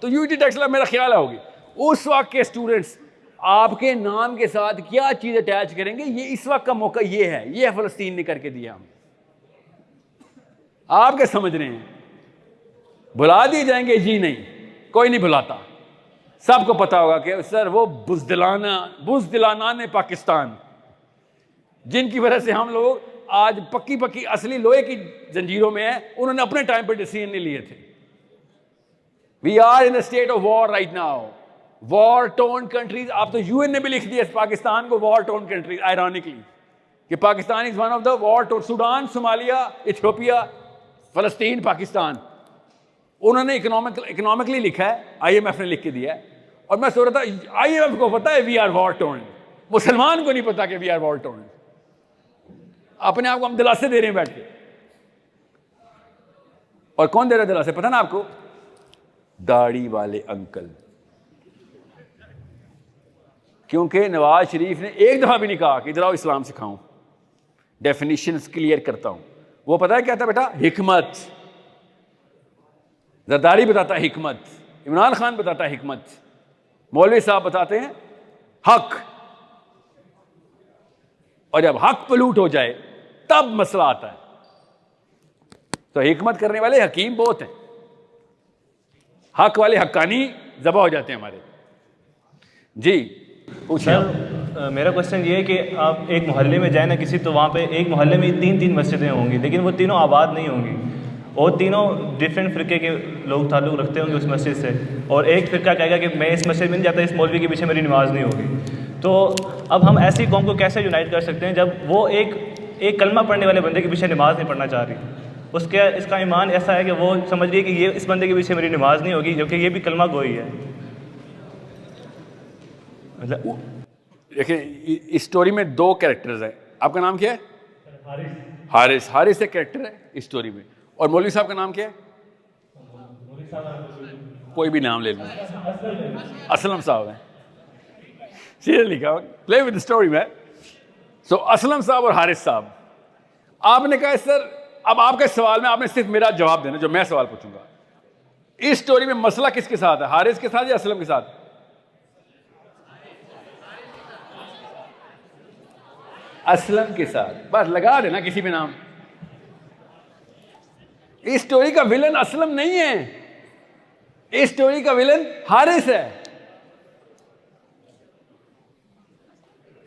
तो UT tax ला मेरा ख्याल होगी उस वक्त के स्टूडेंट्स आपके नाम के साथ क्या चीज अटैच करेंगे, ये इस वक्त का मौका ये है फलस्तीन ने करके दिया हम। आप क्या समझ रहे हैं? भुला दिए जाएंगे? जी नहीं, कोई नहीं भुलाता। सबको पता होगा कि सर वो बुज़दिलाना ने पाकिस्तान, जिनकी वजह से हम लोग आज पक्की पक्की असली लोहे की जंजीरों में है, उन्होंने अपने टाइम पर डिसीजन नहीं लिए थे। We are in state of war right now, war torn countries. आप तो यूएन ने भी लिख दिया पाकिस्तान को वॉर टोन कंट्रीज, आयरॉनिकली, कि Pakistan is one of the war torn. Sudan, Somalia, Ethiopia, फलस्तीन, पाकिस्तान, उन्होंने इकोनॉमिकली लिखा है, आईएमएफ ने लिख के दिया है। और मैं सोच रहा था आईएमएफ को पता है वी आर वॉर टोन, मुसलमान को नहीं पता कि वी आर वॉर टोन। अपने आप को हम दिलासे दे रहे हैं बैठ के, और कौन दे रहा है दिलासे पता ना आपको? दाढ़ी वाले अंकल। क्योंकि नवाज शरीफ ने एक दफा भी नहीं कहा कि इधर आओ इस्लाम सिखाऊं, डेफिनेशंस क्लियर करता हूं। वो पता है क्या था बेटा? हिकमत। जरदारी बताता है हिकमत, इमरान खान बताता है हिकमत, मौलवी साहब बताते हैं हक। और जब हक पलूट हो जाए तब मसला आता है। तो हिकमत करने वाले हकीम बहुत हैं, हक वाले हक्कानी ज़बा हो जाते हैं हमारे। जी सर, मेरा क्वेश्चन ये है कि आप एक मोहल्ले में जाए ना किसी, तो वहाँ पे एक मोहल्ले में तीन मस्जिदें होंगी, लेकिन वो तीनों आबाद नहीं होंगी, और तीनों डिफरेंट फ़िरके के लोग ताल्लुक़ रखते होंगे उस मस्जिद से। और एक फ़िरका कहेगा कि मैं इस मस्जिद में नहीं जाता, इस मौलवी के पीछे मेरी नमाज नहीं होगी। तो अब हम ऐसी कौम को कैसे यूनाइट कर सकते हैं जब वो एक कलमा पढ़ने वाले बंदे के पीछे नमाज नहीं पढ़ना चाह रही? इसका ईमान ऐसा है कि वो समझ रही है कि ये इस बंदे के पीछे मेरी नमाज नहीं होगी, जबकि ये भी कलमा गोई है। देखिए, इस स्टोरी में दो कैरेक्टर्स हैं। आपका नाम क्या है? हारिस। हारिस एक कैरेक्टर है इस स्टोरी में, और मौलवी साहब का नाम क्या है? कोई भी नाम ले लो, असलम साहब है। सीरियसली लिखा, प्ले विद द स्टोरी में। सो असलम साहब और हारिस साहब, आपने कहा सर अब आपके सवाल में आपने सिर्फ मेरा जवाब देना जो मैं सवाल पूछूंगा। इस स्टोरी में मसला किसके साथ है, हारिस के साथ या असलम के साथ? असलम के साथ। बस लगा देना किसी भी नाम। इस स्टोरी का विलन असलम नहीं है, इस स्टोरी का विलन हारिस है।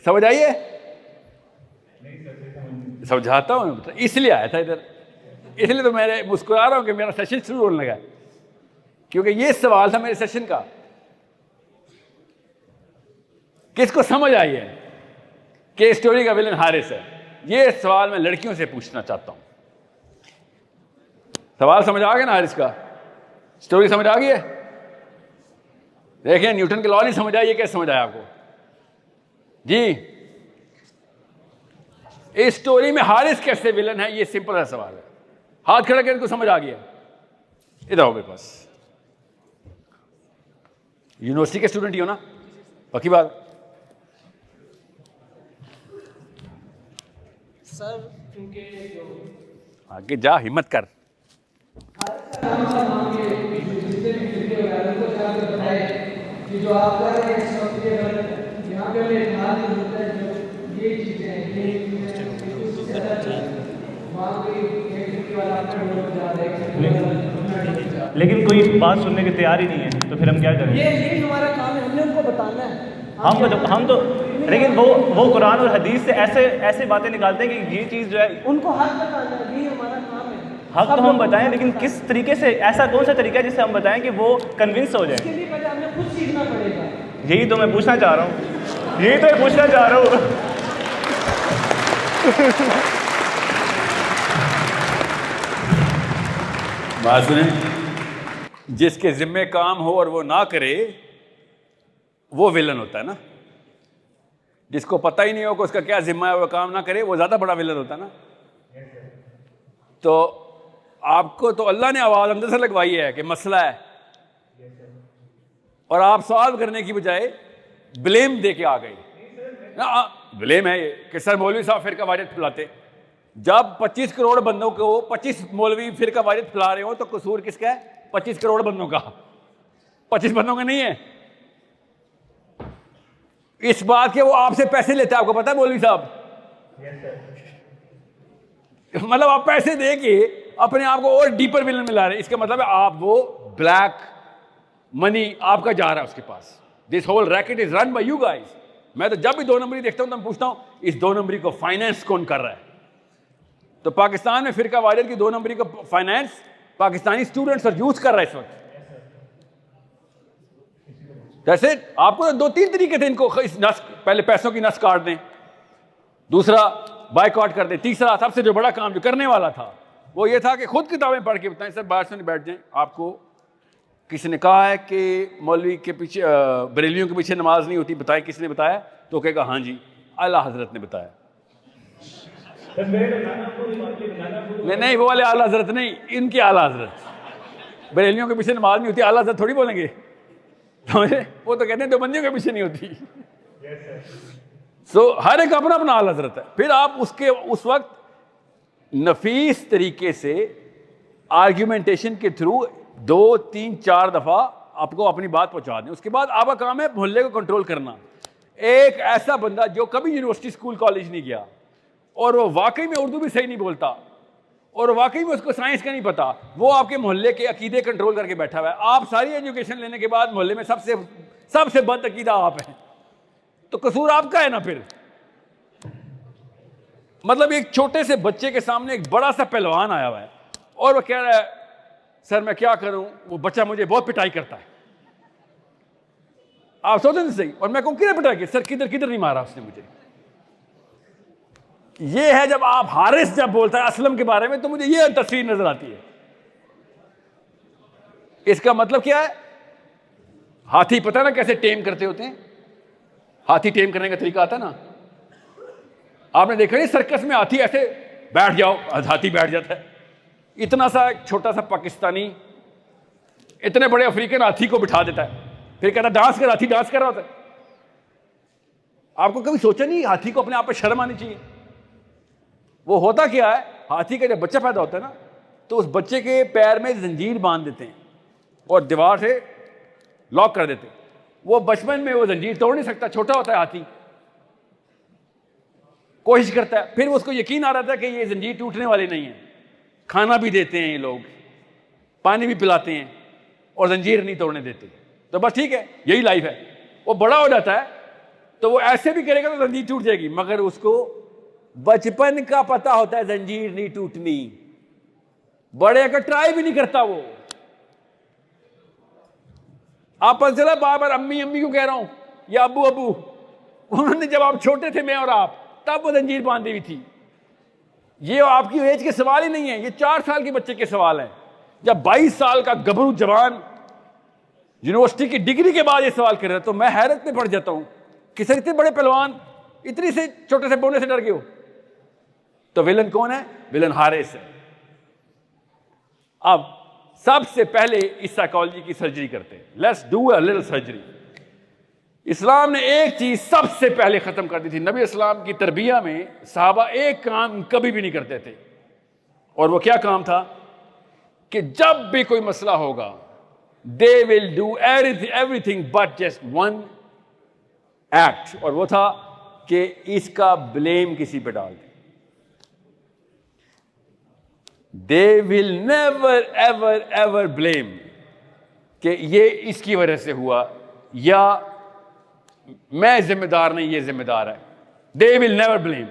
समझ आइए? समझाता हूं, इसलिए आया था इधर, इसलिए तो मैं मुस्कुरा रहा हूं कि मेरा सेशन शुरू होने लगा, क्योंकि ये सवाल था मेरे सेशन का। किसको समझ आई है कि स्टोरी का विलन हारिस है? ये सवाल मैं लड़कियों से पूछना चाहता हूं। सवाल समझ आ गया ना हारिस का? स्टोरी समझ आ गई है? देखिए, न्यूटन के लॉ नहीं समझ आई, ये कैसे समझ आया आपको? जी, इस स्टोरी में हारिस कैसे विलन है, ये सिंपल सा सवाल है। हाथ खड़ा करके इनको समझ आ गया? इधर आओ मेरे पास। यूनिवर्सिटी के स्टूडेंट ही हो ना? पक्की बात? सर, क्योंकि आगे जा, हिम्मत कर। कि जो आप कर रहे हैं यहाँ पे ये चीजें लेकिन कोई बात सुनने के तैयार ही नहीं है, तो फिर हम क्या करें? ये हमारा काम है, हमने उनको बताना है। हम तो लेकिन वो कुरान और हदीस से ऐसे बातें निकालते हैं कि ये चीज़ जो है उनको हक बताना है, ये हमारा काम है। हक तो हम बताएं, लेकिन किस तरीके से, ऐसा कौन सा तरीका है जिससे हम बताएं कि वो कन्विंस हो जाए? इसके लिए पहले हमें खुद सीखना पड़ेगा। यही तो मैं पूछना चाह रहा हूँ, यही तो मैं पूछना चाह रहा हूँ। बात सुने, जिसके जिम्मे काम हो और वो ना करे वो विलन होता है ना। जिसको पता ही नहीं हो कि उसका क्या जिम्मा है, वो काम ना करे, वो ज्यादा बड़ा विलन होता है ना। तो आपको तो अल्लाह ने आवाज अंदर से लगवाई है कि मसला है, और आप सॉल्व करने की बजाय ब्लेम दे के आ गए ना। ब्लेम है ये कि सर मौलवी साहब फिरका वारियत फैलाते। जब 25 करोड़ बंदों को 25 मौलवी फिरका वारियत फैला रहे हो तो कसूर किसका है? 25 करोड़ बंदों का। 25 बंदों का नहीं है। इस बात के वो आपसे पैसे लेते हैं, आपको पता है मौलवी साहब? मतलब आप पैसे दे के अपने आप को और डीपर विलन में ला रहे हैं। इसका मतलब है आप वो ब्लैक मनी आपका जा रहा है उसके पास। This whole racket is run by you guys. मैं तो जब भी 2 नंबरी देखता हूं तो मैं पूछता हूं इस 2 नंबरी को फाइनेंस कौन कर रहा है? तो पाकिस्तान में फिरका वारियत की 2 नंबरी को फाइनेंस पाकिस्तानी स्टूडेंट्स और यूथ कर रहा है इस वक्त। जैसे आपको 2-3 तरीके थे इनको इस नस, पहले पैसों की नस काट दें, दूसरा बायकॉट कर दें, तीसरा सबसे जो बड़ा काम जो करने वाला था वो ये था कि खुद किताबें पढ़ के बताएं। सर बाहर से नहीं बैठ जाएं। आपको किसी ने कहा है कि मौलवी के पीछे बरेलियों के पीछे नमाज नहीं होती, बताएं किसने बताया? तो कहेगा हाँ जी आला हजरत ने बताया। नहीं वो वाले आला हजरत नहीं, इनके आला हजरत। बरेलियों के पीछे नमाज नहीं होती, आला हजरत थोड़ी बोलेंगे। वो तो कहते हैं देवबंदियों के पीछे नहीं होती। सो हर एक अपना अपना आला हजरत है। फिर आप उसके उस वक्त नफीस तरीके से आर्ग्यूमेंटेशन के थ्रू 2, 3, 4 दफा आपको अपनी बात पहुंचा दें। उसके बाद आपका काम है मोहल्ले को कंट्रोल करना। एक ऐसा बंदा जो कभी यूनिवर्सिटी स्कूल कॉलेज नहीं गया और वो वाकई में उर्दू भी सही नहीं बोलता और वाकई में उसको साइंस का नहीं पता, वो आपके मोहल्ले के अकीदे कंट्रोल करके बैठा हुआ है। आप सारी एजुकेशन लेने के बाद मोहल्ले में सबसे बद अकीदा आप हैं, तो कसूर आपका है ना फिर। मतलब एक छोटे से बच्चे के सामने एक बड़ा सा पहलवान आया हुआ है और वो कह रहा है सर मैं क्या करूं, वो बच्चा मुझे बहुत पिटाई करता है। आप सोचें सही, और मैं कहूं किधर पिटाई की? सर किधर नहीं मारा उसने मुझे। ये है जब आप हारिस जब बोलता है असलम के बारे में तो मुझे ये तस्वीर नजर आती है। इसका मतलब क्या है? हाथी पता ना कैसे टेम करते होते हैं? हाथी टेम करने का तरीका आता है ना, आपने देखा नहीं सर्कस में हाथी ऐसे बैठ जाओ, हाथी बैठ जाता है। इतना सा छोटा सा पाकिस्तानी इतने बड़े अफ्रीकन हाथी को बिठा देता है, फिर कहता डांस कर, हाथी डांस कर रहा होता है। आपको कभी सोचा नहीं हाथी को अपने आप पर शर्म आनी चाहिए? वो होता क्या है, हाथी का जब बच्चा पैदा होता है ना तो उस बच्चे के पैर में जंजीर बांध देते हैं और दीवार से लॉक कर देते हैं। वो बचपन में वो जंजीर तोड़ नहीं सकता, छोटा होता है हाथी, कोशिश करता है, फिर उसको यकीन आ रहा था कि ये जंजीर टूटने वाली नहीं है। खाना भी देते हैं ये लोग, पानी भी पिलाते हैं और जंजीर नहीं तोड़ने देते। तो बस ठीक है, यही लाइफ है। वो बड़ा हो जाता है तो वो ऐसे भी करेगा तो जंजीर टूट जाएगी, मगर उसको बचपन का पता होता है जंजीर नहीं टूटनी। बड़े का ट्राई भी नहीं करता वो। आप चला बार बार अम्मी अम्मी क्यों कह रहा हूं या अबू अबू? उन्होंने जब आप छोटे थे मैं और आप, तब वो जंजीर बांधी हुई थी। ये आपकी एज के सवाल ही नहीं है, ये 4 साल के बच्चे के सवाल है। जब 22 साल का गबरू जवान यूनिवर्सिटी की डिग्री के बाद ये सवाल कर रहा है तो मैं हैरत में पड़ जाता हूं कि सर इतने बड़े पहलवान इतनी से छोटे से बोने से डर गए हो। तो विलन कौन है? विलन हारिस है। अब सबसे पहले इस साइकोलॉजी की सर्जरी करते हैं। Let's do a little surgery. इस्लाम ने एक चीज सबसे पहले खत्म कर दी थी। नबी इस्लाम की तरबिया में साहबा एक काम कभी भी नहीं करते थे, और वो क्या काम था कि जब भी कोई मसला होगा they will do everything but just one act, और वो था कि इसका ब्लेम किसी पे डाल दे। They will never ever ever blame कि ये इसकी वजह से हुआ या मैं जिम्मेदार नहीं ये जिम्मेदार है। दे विल नेवर ब्लेम।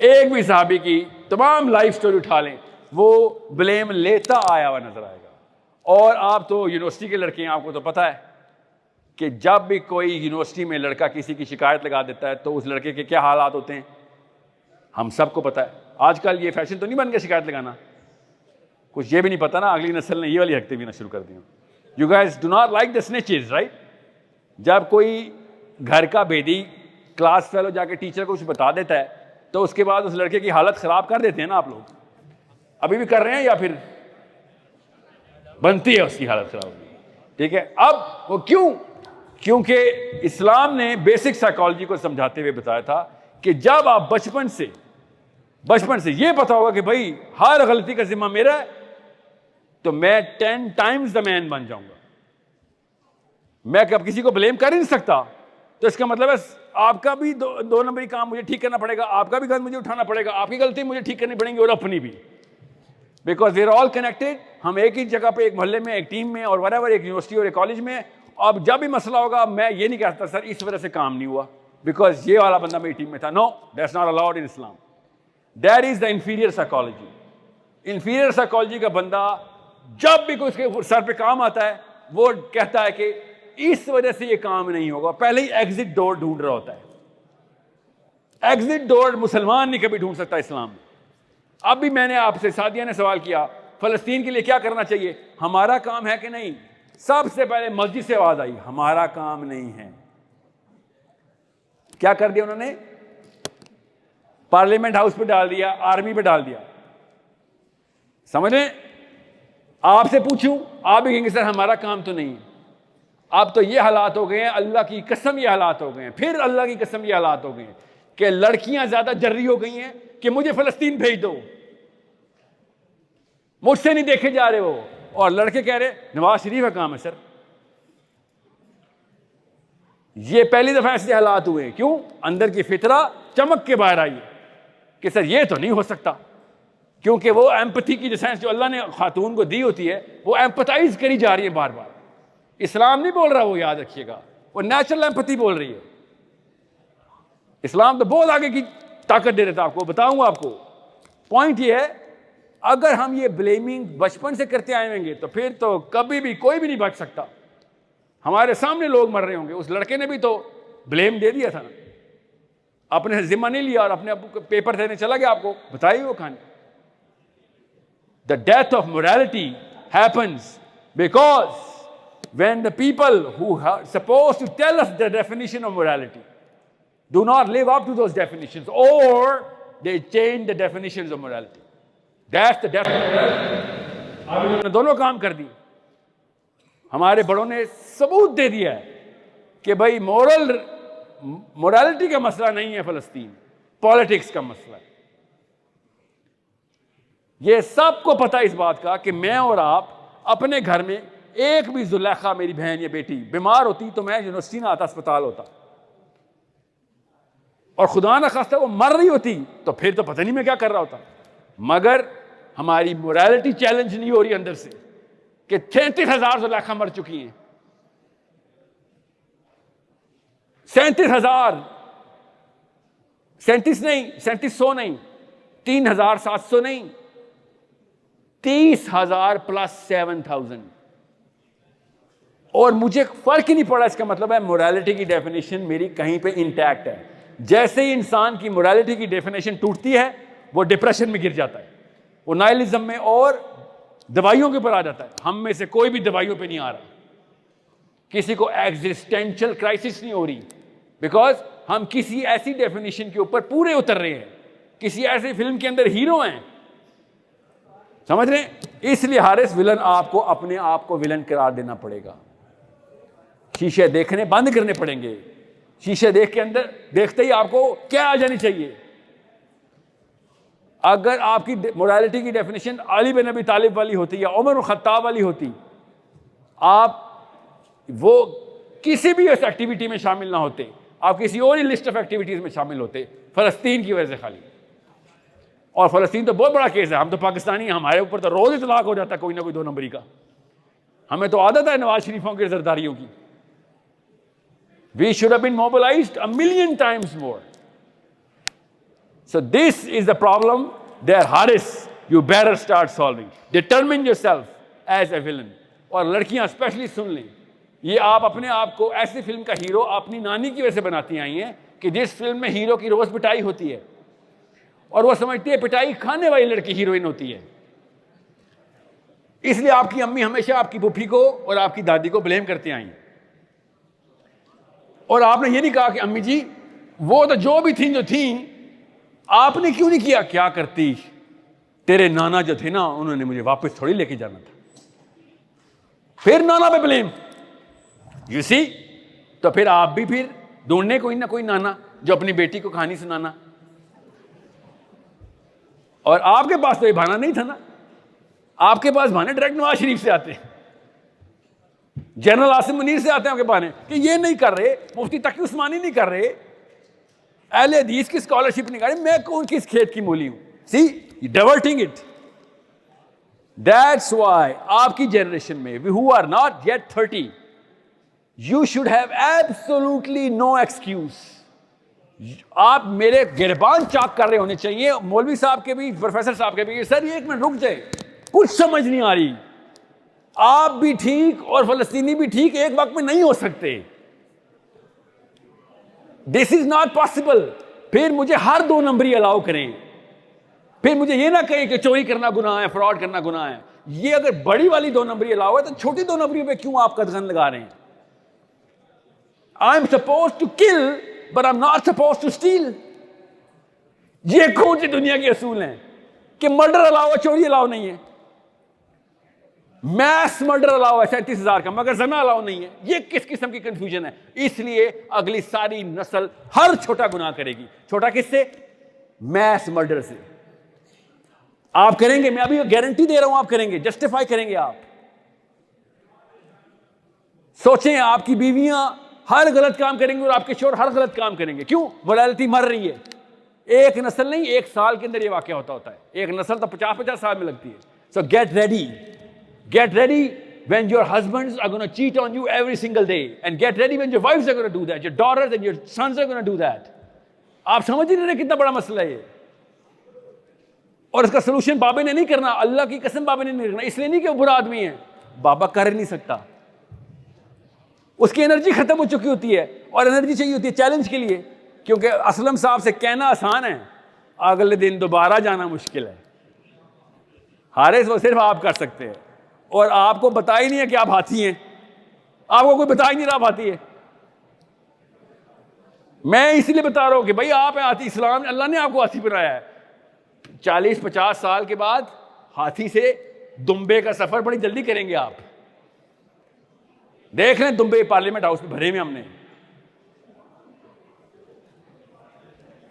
एक भी साहबी की तमाम लाइफ स्टोरी उठा लें, वो ब्लेम लेता आया हुआ नजर आएगा। और आप तो यूनिवर्सिटी के लड़के हैं, आपको तो पता है कि जब भी कोई यूनिवर्सिटी में लड़का किसी की शिकायत लगा देता है तो उस लड़के के क्या हालात होते हैं हम सबको पता है। आजकल ये फैशन तो नहीं बन गया शिकायत लगाना, कुछ ये भी नहीं पता ना अगली नस्ल ने ये वाली हरकतें भी ना शुरू कर दी। You guys do not like the snatches, right? जब कोई घर का भेदी क्लास फेलो जाके टीचर को कुछ बता देता है तो उसके बाद उस लड़के की हालत खराब कर देते हैं ना। आप लोग अभी भी कर रहे हैं या फिर बनती है उसकी हालत खराब? ठीक है। अब वो क्योंकि इस्लाम ने बेसिक साइकोलॉजी को समझाते हुए बताया था कि जब आप बचपन से ये पता होगा कि भाई हर गलती का जिम्मा मेरा है तो मैं 10 टाइम्स द मैन बन जाऊंगा। मैं कब किसी को ब्लेम कर ही नहीं सकता, तो इसका मतलब है आपका भी दो नंबरी काम मुझे ठीक करना पड़ेगा, आपका भी गलती मुझे उठाना पड़ेगा, आपकी गलती मुझे ठीक करनी पड़ेगी और अपनी भी, because we are all connected. हम एक ही जगह पे, एक मोहल्ले में, एक टीम में, और वरेवर, एक यूनिवर्सिटी और एक कॉलेज में। अब जब भी मसला होगा मैं ये नहीं कहता सर इस वजह से काम नहीं हुआ बिकॉज ये वाला बंदा मेरी टीम में था। No, that's not allowed in Islam. That is the inferior psychology. Inferior psychology का बंदा जब भी कोई उसके सर पे काम आता है वो कहता है कि इस वजह से ये काम नहीं होगा, पहले ही एग्जिट डोर ढूंढ रहा होता है। एग्जिट डोर मुसलमान नहीं कभी ढूंढ सकता इस्लाम में। अब भी मैंने आपसे, सादिया ने सवाल किया फलस्तीन के लिए क्या करना चाहिए, हमारा काम है कि नहीं? सबसे पहले मस्जिद से आवाज आई, हमारा काम नहीं है। क्या कर दिया उन्होंने? पार्लियामेंट हाउस पे डाल दिया, आर्मी पे डाल दिया। समझ रहे? आपसे पूछूं, आप भी कहेंगे सर हमारा काम तो नहीं है। अब तो ये हालात हो गए हैं, अल्लाह की कसम ये हालात हो गए हैं, फिर अल्लाह की कसम ये हालात हो गए हैं कि लड़कियां ज्यादा जर्री हो गई हैं कि मुझे फलस्तीन भेज दो, मुझसे नहीं देखे जा रहे वो, और लड़के कह रहे नवाज शरीफ का काम है सर। ये पहली दफा ऐसे हालात हुए। क्यों? अंदर की फितरा चमक के बाहर आई कि सर ये तो नहीं हो सकता, क्योंकि वो एम्पैथी की सेंस जो अल्लाह ने खातून को दी होती है वो एम्पैथाइज करी जा रही है बार बार। इस्लाम नहीं बोल रहा, वो याद रखिएगा, वो नेचुरल एम्पैथी बोल रही है। इस्लाम तो बहुत आगे की ताकत दे देता। आपको बताऊंगा। आपको पॉइंट ये है, अगर हम ये ब्लेमिंग बचपन से करते आएंगे तो फिर तो कभी भी कोई भी नहीं बच सकता। हमारे सामने लोग मर रहे होंगे। उस लड़के ने भी तो ब्लेम दे दिया था ना, अपने जिम्मा नहीं लिया और अपने पेपर देने चला गया। आपको बताइए वो कहानी। The death of morality happens because when the people who are supposed to tell us the definition of morality do not live up to those definitions, or they change the definitions of morality. That's the death of morality. अब इन्होंने दोनों काम कर दिए। हमारे बड़ों ने सबूत दे दिया है कि भाई मोरालिटी का मसला नहीं है फलस्तीन, पॉलिटिक्स का मसला है। ये सबको पता इस बात का कि मैं और आप अपने घर में एक भी जुलेखा मेरी बहन या बेटी बीमार होती तो मैं यूनिवर्सिटी ना आता, अस्पताल होता, और खुदा ना खास्ता वो मर रही होती तो फिर तो पता नहीं मैं क्या कर रहा होता। मगर हमारी मोरालिटी चैलेंज नहीं हो रही अंदर से कि 33,000 जुलेखा मर चुकी हैं, 37,000, 37 नहीं, 3700 नहीं, 3,700 नहीं, 30,000 प्लस 7,000, और मुझे फर्क ही नहीं पड़ा। इसका मतलब है मोरालिटी की डेफिनेशन मेरी कहीं पे इंटैक्ट है। जैसे ही इंसान की मोरालिटी की डेफिनेशन टूटती है वो डिप्रेशन में गिर जाता है, वो नाइलिज्म में और दवाइयों के ऊपर आ जाता है। हम में से कोई भी दवाइयों पे नहीं आ रहा, किसी को एग्जिस्टेंशियल क्राइसिस नहीं हो रही, बिकॉज हम किसी ऐसी डेफिनेशन के ऊपर पूरे उतर रहे हैं, किसी ऐसी फिल्म के अंदर हीरो हैं। समझ रहे हैं? इसलिए हारिस विलन आपको अपने आप को विलन करार देना पड़ेगा। शीशे देखने बंद करने पड़ेंगे। शीशे देख के अंदर देखते ही आपको क्या आ जानी चाहिए। अगर आपकी मोरालिटी की डेफिनेशन अली बिन अबी तालिब वाली होती या उमर बिन खत्ताब वाली होती, आप वो किसी भी उस एक्टिविटी में शामिल ना होते, आप किसी और ही लिस्ट ऑफ एक्टिविटीज में शामिल होते, फलस्तीन की वजह से खाली। और फलस्तीन तो बहुत बड़ा केस है, हम तो पाकिस्तानी हैं, हमारे ऊपर तो रोज इतलाक हो जाता है कोई ना कोई 2 नंबरी का। हमें तो आदत है नवाज शरीफों की जरदारियों की। We should have been mobilized 1,000,000 times more. So this is the problem there, Haris. You better start solving. Determine yourself as a villain. और लड़कियां स्पेशली सुन लें, ये आप अपने आप को ऐसी फिल्म का हीरो अपनी नानी की वजह से बनाती आई हैं कि जिस फिल्म में हीरो की रोज पिटाई होती है और वो समझती है पिटाई खाने वाली लड़की हीरोइन होती है। इसलिए आपकी अम्मी हमेशा आपकी पुप्पी को और आपकी दादी को ब्लेम करती आई। और आपने ये नहीं कहा कि अम्मी जी वो तो जो भी थी जो थी, आपने क्यों नहीं किया? क्या करती, तेरे नाना जो थे ना उन्होंने मुझे वापस थोड़ी लेके जाना था। फिर नाना पे ब्लेम, यू सी। तो फिर आप भी फिर ढूंढने कोई ना कोई नाना जो अपनी बेटी को कहानी सुनाना। और आपके पास तो ये बहाना नहीं था ना, आपके पास बहाने डायरेक्ट नवाज शरीफ से आते हैं। जनरल आसिम मुनीर से आते हैं आपके बहाने कि ये नहीं कर रहे, मुफ्ती तकी उस्मानी नहीं कर रहे, अहले हदीस की स्कॉलरशिप नहीं कर रहे, मैं कौन किस खेत की मूली हूं? See diverting it. That's why आपकी जनरेशन में who are not yet 30, you should have absolutely no excuse. आप मेरे गिरबान चाक कर रहे होने चाहिए, मौलवी साहब के भी, प्रोफेसर साहब के भी, सर ये एक मिनट रुक जाए, कुछ समझ नहीं आ रही। आप भी ठीक और फलस्तीनी भी ठीक एक वक्त में नहीं हो सकते। This is not possible. फिर मुझे हर 2 नंबरी अलाउ करें, फिर मुझे ये ना कहें कि चोरी करना गुनाह है, फ्रॉड करना गुनाह है। ये अगर बड़ी वाली 2 नंबरी अलाउ है तो छोटी 2 नंबरी पे क्यों आप कदगन लगा रहे हैं? I am suppose to kill but I am not suppose to steal. ये कौन सी दुनिया के असूल हैं कि मर्डर अलाउ है, चोरी अलाउ नहीं है? मैस मर्डर अलाउ है 37,000 का, मगर जना अलाउ नहीं है। ये किस किस्म की कंफ्यूजन है? इसलिए अगली सारी नस्ल हर छोटा गुनाह करेगी। छोटा किससे? मैस मर्डर से। आप करेंगे, मैं अभी गारंटी दे रहा हूं, आप करेंगे, जस्टिफाई करेंगे आप। सोचें, आपकी बीवियां हर गलत काम करेंगे और आपके शोहर हर गलत काम करेंगे। क्यों? वोलेटिलिटी मर रही है। एक नस्ल नहीं, 1 साल के अंदर ये वाकया होता है। एक नस्ल तो 50-50 साल में लगती है। सो get ready, get ready when your husbands are going to cheat on you every single day, and get ready when your wives are going to do that, your daughters and your sons are going to do that. आप समझ ही नहीं रहे कितना बड़ा मसला है ये। और इसका सोल्यूशन बाबे ने नहीं करना, अल्लाह की कसम बाबे ने नहीं करना। इसलिए नहीं कि वो बुरा आदमी है, बाबा कर नहीं सकता, उसकी एनर्जी खत्म हो चुकी होती है और एनर्जी चाहिए होती है चैलेंज के लिए। क्योंकि असलम साहब से कहना आसान है, अगले दिन दोबारा जाना मुश्किल है। हारिस वो सिर्फ आप कर सकते हैं, और आपको बता ही नहीं है कि आप हाथी हैं, आपको कोई बता ही नहीं रहा आप हाथी है। मैं इसलिए बता रहा हूं कि भाई आप हैं हाथी, इस्लाम अल्लाह ने आपको हाथी बनाया है। 40-50 साल के बाद हाथी से दुम्बे का सफर बड़ी जल्दी करेंगे आप। देख लें, दुम्बे पार्लियामेंट हाउस में भरे में हमने,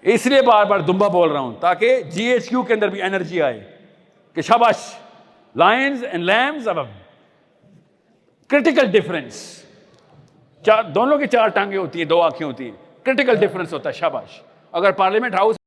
इसलिए बार बार दुम्बा बोल रहा हूं ताकि GHQ के अंदर भी एनर्जी आए कि शाबाश, लायंस एंड लैम्स अब क्रिटिकल डिफरेंस। दोनों की 4 टांगे होती हैं, 2 आंखें होती हैं, क्रिटिकल डिफरेंस होता है। शाबाश, अगर पार्लियामेंट हाउस